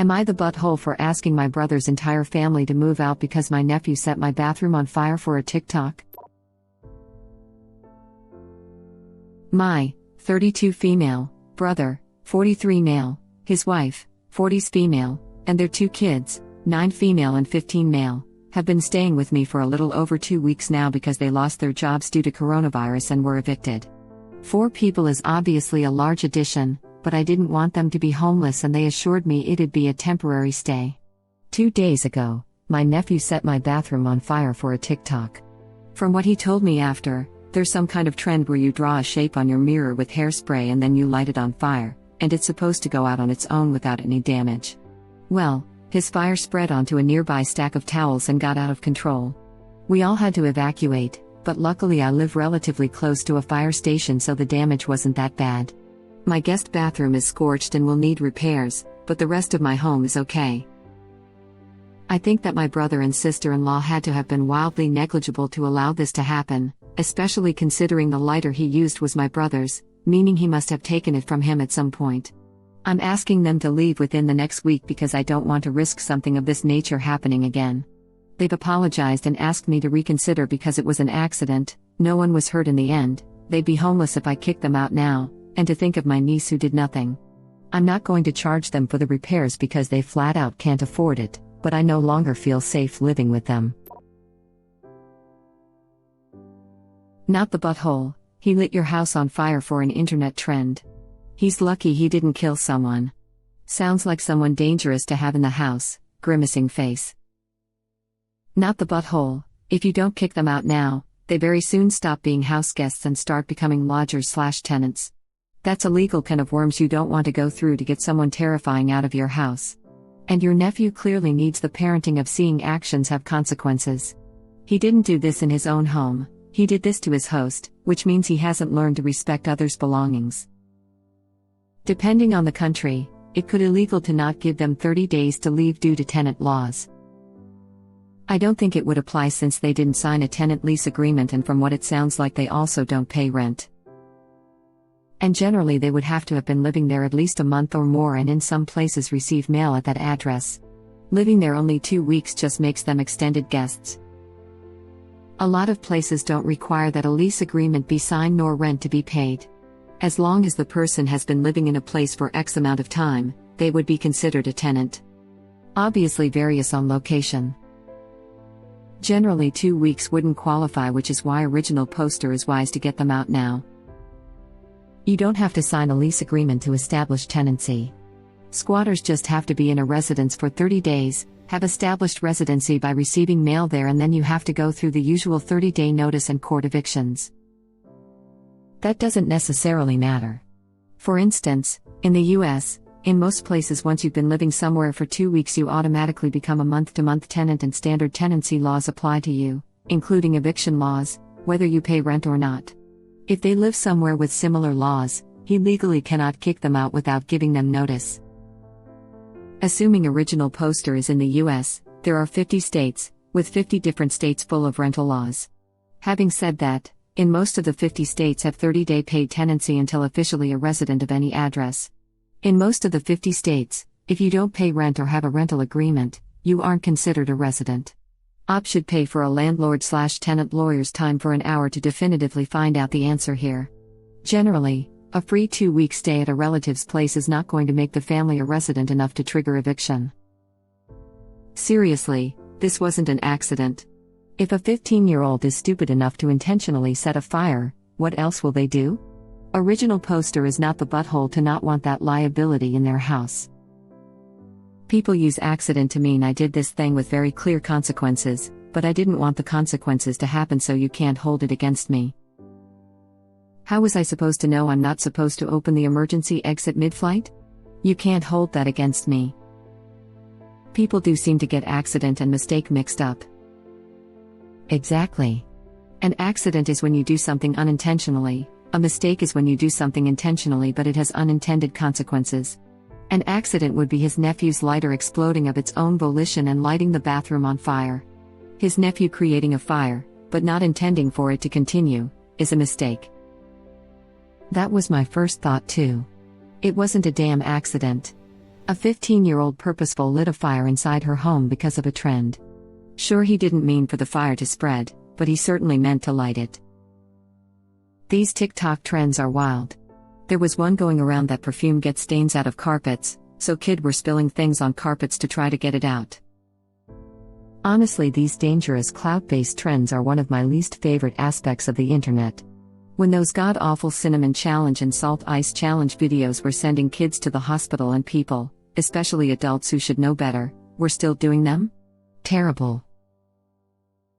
Am I the butthole for asking my brother's entire family to move out because my nephew set my bathroom on fire for a TikTok? My 32 female brother, 43 male, his wife, 40s female, and their 2 kids, 9 female and 15 male, have been staying with me for a little over 2 weeks now because they lost their jobs due to coronavirus and were evicted. 4 people is obviously a large addition, but I didn't want them to be homeless and they assured me it'd be a temporary stay. 2 days ago, my nephew set my bathroom on fire for a TikTok. From what he told me after, there's some kind of trend where you draw a shape on your mirror with hairspray and then you light it on fire, and it's supposed to go out on its own without any damage. Well, his fire spread onto a nearby stack of towels and got out of control. We all had to evacuate, but luckily I live relatively close to a fire station so the damage wasn't that bad. My guest bathroom is scorched and will need repairs, but the rest of my home is okay. I think that my brother and sister-in-law had to have been wildly negligible to allow this to happen, especially considering the lighter he used was my brother's, meaning he must have taken it from him at some point. I'm asking them to leave within the next week because I don't want to risk something of this nature happening again. They've apologized and asked me to reconsider because it was an accident, no one was hurt in the end, they'd be homeless if I kicked them out now, and to think of my niece who did nothing. I'm not going to charge them for the repairs because they flat out can't afford it, but I no longer feel safe living with them. Not the butthole, he lit your house on fire for an internet trend. He's lucky he didn't kill someone. Sounds like someone dangerous to have in the house, grimacing face. Not the butthole, if you don't kick them out now, they very soon stop being house guests and start becoming lodgers/tenants. That's a legal can of worms you don't want to go through to get someone terrifying out of your house. And your nephew clearly needs the parenting of seeing actions have consequences. He didn't do this in his own home, he did this to his host, which means he hasn't learned to respect others' belongings. Depending on the country, it could be illegal to not give them 30 days to leave due to tenant laws. I don't think it would apply since they didn't sign a tenant lease agreement and from what it sounds like they also don't pay rent. And generally they would have to have been living there at least a month or more and in some places receive mail at that address. Living there only 2 weeks just makes them extended guests. A lot of places don't require that a lease agreement be signed nor rent to be paid. As long as the person has been living in a place for X amount of time, they would be considered a tenant. Obviously varies on location. Generally 2 weeks wouldn't qualify, which is why original poster is wise to get them out now. You don't have to sign a lease agreement to establish tenancy. Squatters just have to be in a residence for 30 days, have established residency by receiving mail there, and then you have to go through the usual 30-day notice and court evictions. That doesn't necessarily matter. For instance, in the US, in most places once you've been living somewhere for 2 weeks you automatically become a month-to-month tenant and standard tenancy laws apply to you, including eviction laws, whether you pay rent or not. If they live somewhere with similar laws, he legally cannot kick them out without giving them notice. Assuming original poster is in the US, there are 50 states, with 50 different states full of rental laws. Having said that, in most of the 50 states have 30-day paid tenancy until officially a resident of any address. In most of the 50 states, if you don't pay rent or have a rental agreement, you aren't considered a resident. OP should pay for a landlord/tenant lawyer's time for an hour to definitively find out the answer here. Generally, a free 2-week stay at a relative's place is not going to make the family a resident enough to trigger eviction. Seriously, this wasn't an accident. If a 15-year-old is stupid enough to intentionally set a fire, what else will they do? Original poster is not the butthole to not want that liability in their house. People use accident to mean I did this thing with very clear consequences, but I didn't want the consequences to happen, so you can't hold it against me. How was I supposed to know I'm not supposed to open the emergency exit mid-flight? You can't hold that against me. People do seem to get accident and mistake mixed up. Exactly. An accident is when you do something unintentionally, a mistake is when you do something intentionally but it has unintended consequences. An accident would be his nephew's lighter exploding of its own volition and lighting the bathroom on fire. His nephew creating a fire, but not intending for it to continue, is a mistake. That was my first thought too. It wasn't a damn accident. A 15-year-old purposeful lit a fire inside her home because of a trend. Sure, he didn't mean for the fire to spread, but he certainly meant to light it. These TikTok trends are wild. There was one going around that perfume gets stains out of carpets, so kids were spilling things on carpets to try to get it out. Honestly, these dangerous clout-based trends are one of my least favorite aspects of the internet. When those god-awful cinnamon challenge and salt ice challenge videos were sending kids to the hospital and people, especially adults who should know better, were still doing them? Terrible.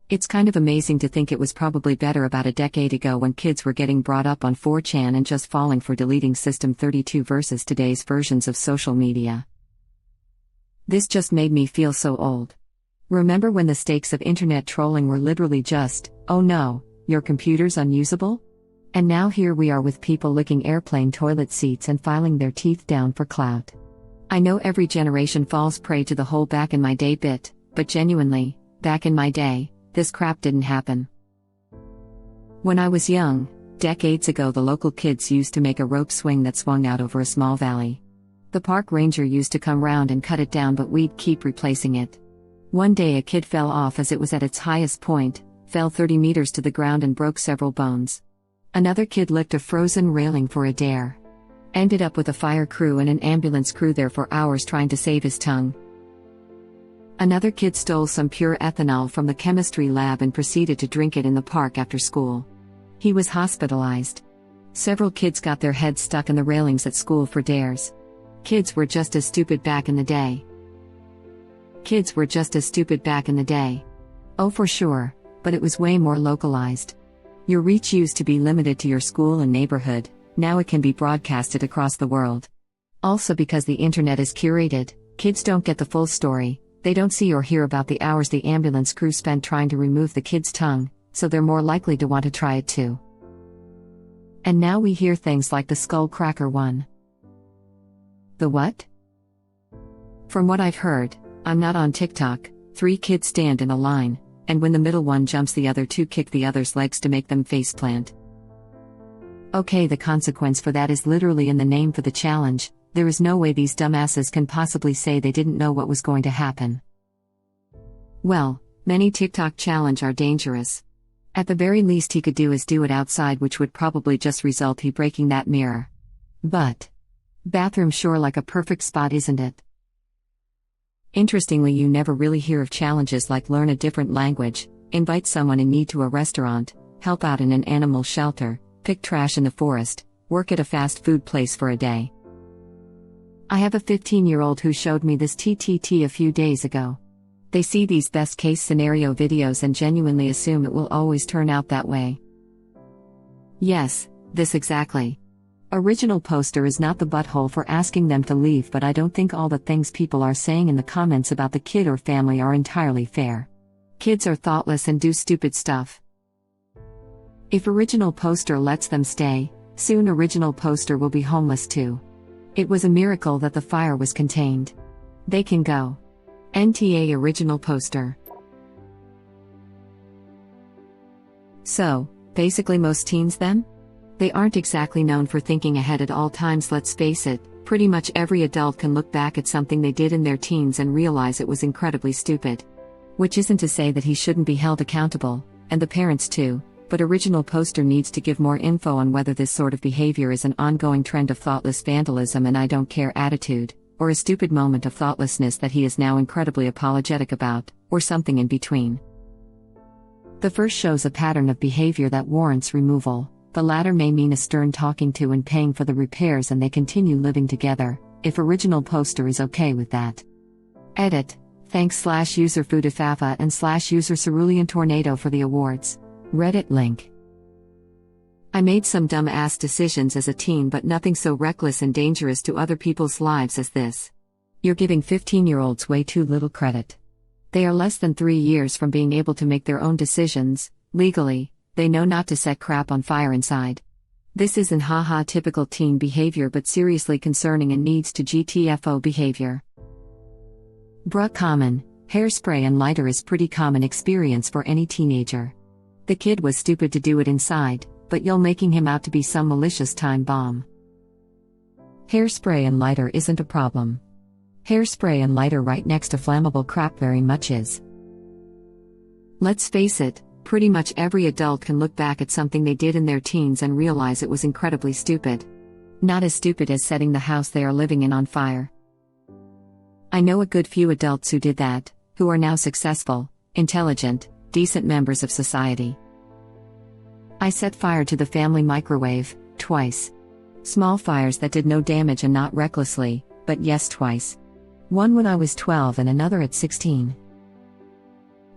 It's kind of amazing to think it was probably better about a decade ago when kids were getting brought up on 4chan and just falling for deleting System 32 versus today's versions of social media. This just made me feel so old. Remember when the stakes of internet trolling were literally just, oh no, your computer's unusable? And now here we are with people licking airplane toilet seats and filing their teeth down for clout. I know every generation falls prey to the whole back in my day bit, but genuinely, back in my day, this crap didn't happen. When I was young, decades ago, the local kids used to make a rope swing that swung out over a small valley. The park ranger used to come round and cut it down, but we'd keep replacing it. One day a kid fell off as it was at its highest point, fell 30 meters to the ground and broke several bones. Another kid licked a frozen railing for a dare. Ended up with a fire crew and an ambulance crew there for hours trying to save his tongue. Another kid stole some pure ethanol from the chemistry lab and proceeded to drink it in the park after school. He was hospitalized. Several kids got their heads stuck in the railings at school for dares. Kids were just as stupid back in the day. Kids were just as stupid back in the day. Oh, for sure, but it was way more localized. Your reach used to be limited to your school and neighborhood, now it can be broadcasted across the world. Also, because the internet is curated, kids don't get the full story. They don't see or hear about the hours the ambulance crew spent trying to remove the kid's tongue, so they're more likely to want to try it too. And now we hear things like the skull cracker one. The what? From what I've heard, I'm not on TikTok, 3 kids stand in a line, and when the middle one jumps, the other 2 kick the other's legs to make them faceplant. Okay, the consequence for that is literally in the name for the challenge. There is no way these dumbasses can possibly say they didn't know what was going to happen. Well, many TikTok challenge are dangerous. At the very least he could do is do it outside, which would probably just result he breaking that mirror. But bathroom sure like a perfect spot, isn't it? Interestingly, you never really hear of challenges like learn a different language, invite someone in need to a restaurant, help out in an animal shelter, pick trash in the forest, work at a fast food place for a day. I have a 15-year-old who showed me this TTT a few days ago. They see these best-case scenario videos and genuinely assume it will always turn out that way. Yes, this exactly. Original poster is not the butthole for asking them to leave, but I don't think all the things people are saying in the comments about the kid or family are entirely fair. Kids are thoughtless and do stupid stuff. If original poster lets them stay, soon original poster will be homeless too. It was a miracle that the fire was contained. They can go. NTA original poster. So, basically most teens then? They aren't exactly known for thinking ahead at all times, let's face it. Pretty much every adult can look back at something they did in their teens and realize it was incredibly stupid. Which isn't to say that he shouldn't be held accountable, and the parents too. But original poster needs to give more info on whether this sort of behavior is an ongoing trend of thoughtless vandalism and I don't care attitude, or a stupid moment of thoughtlessness that he is now incredibly apologetic about, or something in between. The first shows a pattern of behavior that warrants removal, the latter may mean a stern talking to and paying for the repairs and they continue living together, if original poster is okay with that. Edit. Thanks /user Fudafafa and /user Cerulean Tornado for the awards. Reddit link. I made some dumb-ass decisions as a teen, but nothing so reckless and dangerous to other people's lives as this. You're giving 15-year-olds way too little credit. They are less than 3 years from being able to make their own decisions, legally. They know not to set crap on fire inside. This isn't haha typical teen behavior, but seriously concerning and needs to GTFO behavior. Bruh, common, hairspray and lighter is pretty common experience for any teenager. The kid was stupid to do it inside, but you're making him out to be some malicious time bomb. Hairspray and lighter isn't a problem. Hairspray and lighter right next to flammable crap very much is. Let's face it, pretty much every adult can look back at something they did in their teens and realize it was incredibly stupid. Not as stupid as setting the house they are living in on fire. I know a good few adults who did that, who are now successful, intelligent, decent members of society. I set fire to the family microwave, twice. Small fires that did no damage and not recklessly, but yes, twice. One when I was 12 and another at 16.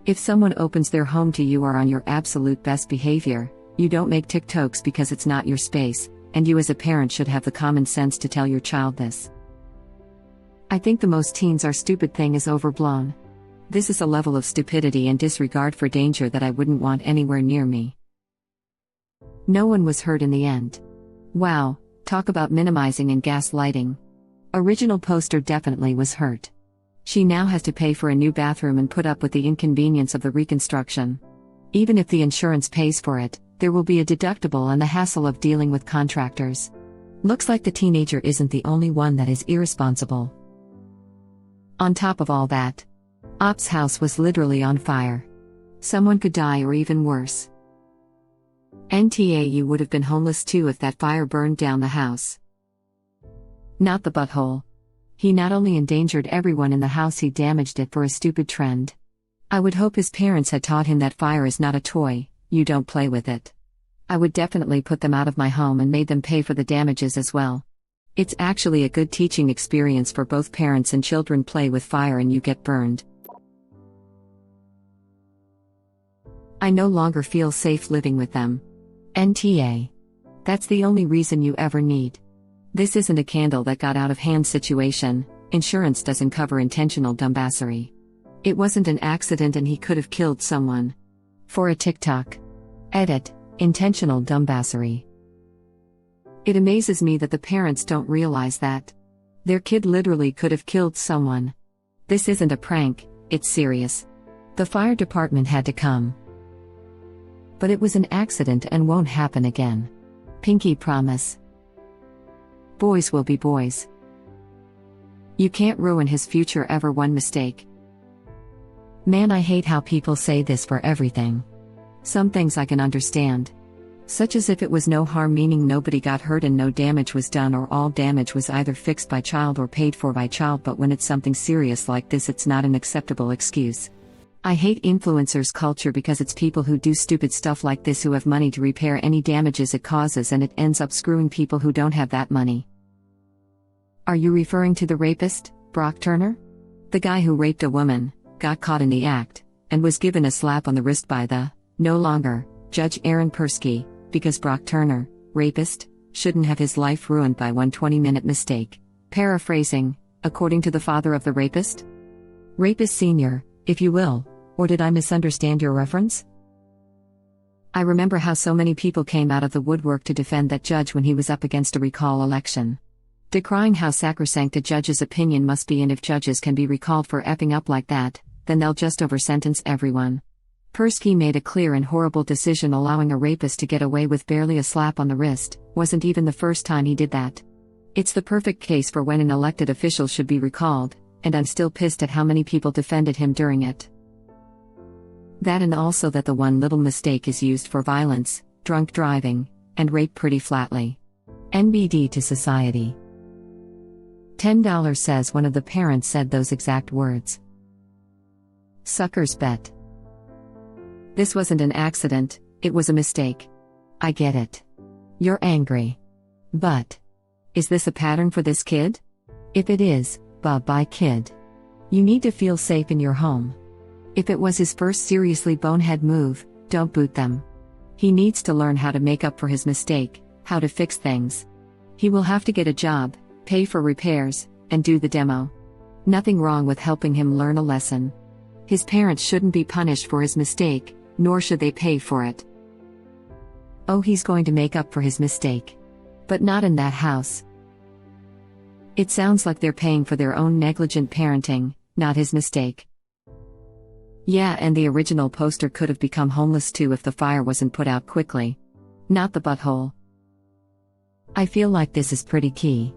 If someone opens their home to you or on your absolute best behavior, you don't make TikToks because it's not your space, and you as a parent should have the common sense to tell your child this. I think the most teens are stupid thing is overblown. This is a level of stupidity and disregard for danger that I wouldn't want anywhere near me. No one was hurt in the end. Wow, talk about minimizing and gaslighting. Original poster definitely was hurt. She now has to pay for a new bathroom and put up with the inconvenience of the reconstruction. Even if the insurance pays for it, there will be a deductible and the hassle of dealing with contractors. Looks like the teenager isn't the only one that is irresponsible. On top of all that, Op's house was literally on fire. Someone could die or even worse. NTA, you would have been homeless too if that fire burned down the house. Not the butthole. He not only endangered everyone in the house, he damaged it for a stupid trend. I would hope his parents had taught him that fire is not a toy, you don't play with it. I would definitely put them out of my home and made them pay for the damages as well. It's actually a good teaching experience for both parents and children. Play with fire and you get burned. I no longer feel safe living with them. NTA. That's the only reason you ever need. This isn't a candle that got out of hand situation. Insurance doesn't cover intentional dumbassery. It wasn't an accident and he could have killed someone. For a TikTok. Edit, intentional dumbassery. It amazes me that the parents don't realize that. Their kid literally could have killed someone. This isn't a prank, it's serious. The fire department had to come. But it was an accident and won't happen again. Pinky promise. Boys will be boys. You can't ruin his future ever one mistake. Man, I hate how people say this for everything. Some things I can understand. Such as if it was no harm, meaning nobody got hurt and no damage was done, or all damage was either fixed by child or paid for by child, but when it's something serious like this, it's not an acceptable excuse. I hate influencers culture because it's people who do stupid stuff like this who have money to repair any damages it causes, and it ends up screwing people who don't have that money. Are you referring to the rapist, Brock Turner? The guy who raped a woman, got caught in the act, and was given a slap on the wrist by the, no longer, Judge Aaron Persky, because Brock Turner, rapist, shouldn't have his life ruined by one 20-minute mistake. Paraphrasing, according to the father of the rapist? Rapist senior, if you will. Or did I misunderstand your reference? I remember how so many people came out of the woodwork to defend that judge when he was up against a recall election. Decrying how sacrosanct a judge's opinion must be, and if judges can be recalled for effing up like that, then they'll just over-sentence everyone. Persky made a clear and horrible decision, allowing a rapist to get away with barely a slap on the wrist. Wasn't even the first time he did that. It's the perfect case for when an elected official should be recalled, and I'm still pissed at how many people defended him during it. That, and also that the one little mistake is used for violence, drunk driving, and rape pretty flatly. NBD to society. $10 says one of the parents said those exact words. Suckers bet. This wasn't an accident, it was a mistake. I get it. You're angry. But is this a pattern for this kid? If it is, bye kid. You need to feel safe in your home. If it was his first seriously bonehead move, don't boot them. He needs to learn how to make up for his mistake, how to fix things. He will have to get a job, pay for repairs, and do the demo. Nothing wrong with helping him learn a lesson. His parents shouldn't be punished for his mistake, nor should they pay for it. Oh, he's going to make up for his mistake. But not in that house. It sounds like they're paying for their own negligent parenting, not his mistake. Yeah, and the original poster could have become homeless too if the fire wasn't put out quickly. Not the butthole. I feel like this is pretty key.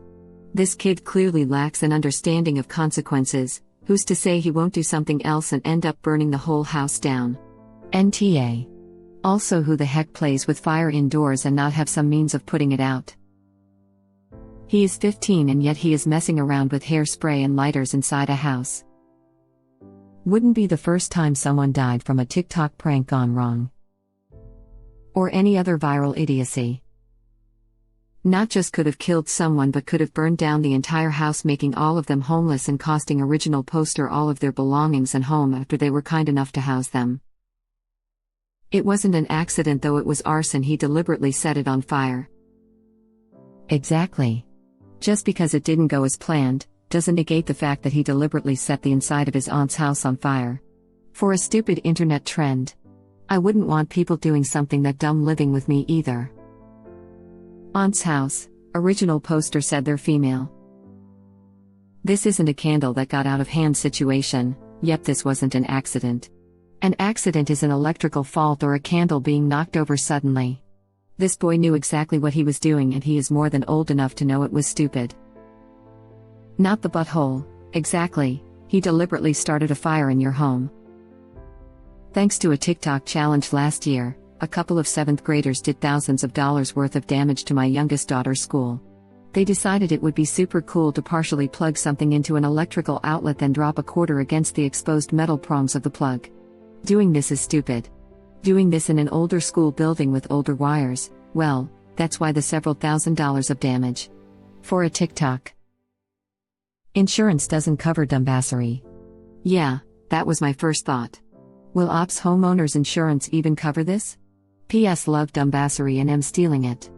This kid clearly lacks an understanding of consequences. Who's to say he won't do something else and end up burning the whole house down? NTA. Also, who the heck plays with fire indoors and not have some means of putting it out? He is 15 and yet he is messing around with hairspray and lighters inside a house. Wouldn't be the first time someone died from a TikTok prank gone wrong. Or any other viral idiocy. Not just could have killed someone but could have burned down the entire house, making all of them homeless and costing original poster all of their belongings and home after they were kind enough to house them. It wasn't an accident though, it was arson. He deliberately set it on fire. Exactly. Just because it didn't go as planned, doesn't negate the fact that he deliberately set the inside of his aunt's house on fire. For a stupid internet trend. I wouldn't want people doing something that dumb living with me either. Aunt's house, original poster said they're female. This isn't a candle that got out of hand situation. Yep, this wasn't an accident. An accident is an electrical fault or a candle being knocked over suddenly. This boy knew exactly what he was doing and he is more than old enough to know it was stupid. Not the butthole, exactly. He deliberately started a fire in your home. Thanks to a TikTok challenge last year, a couple of 7th graders did thousands of dollars worth of damage to my youngest daughter's school. They decided it would be super cool to partially plug something into an electrical outlet, then drop a quarter against the exposed metal prongs of the plug. Doing this is stupid. Doing this in an older school building with older wires, well, that's why the several $1,000s of damage. For a TikTok. Insurance doesn't cover dumbassery. Yeah, that was my first thought. Will Ops homeowners insurance even cover this? P.S. Love dumbassery and am stealing it.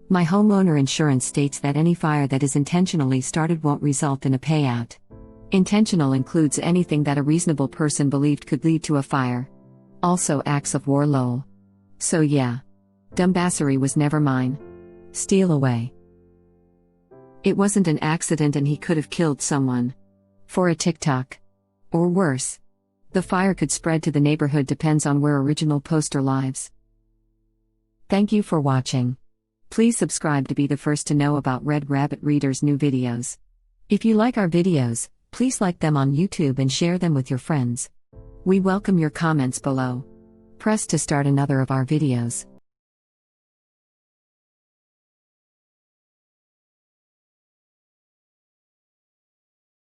My homeowner insurance states that any fire that is intentionally started won't result in a payout. Intentional includes anything that a reasonable person believed could lead to a fire. Also acts of war lol. So yeah. Dumbassery was never mine. Steal away. It wasn't an accident and he could have killed someone. For a TikTok. Or worse. The fire could spread to the neighborhood, depends on where original poster lives. Thank you for watching. Please subscribe to be the first to know about Red Rabbit Reader's new videos. If you like our videos, please like them on YouTube and share them with your friends. We welcome your comments below. Press to start another of our videos.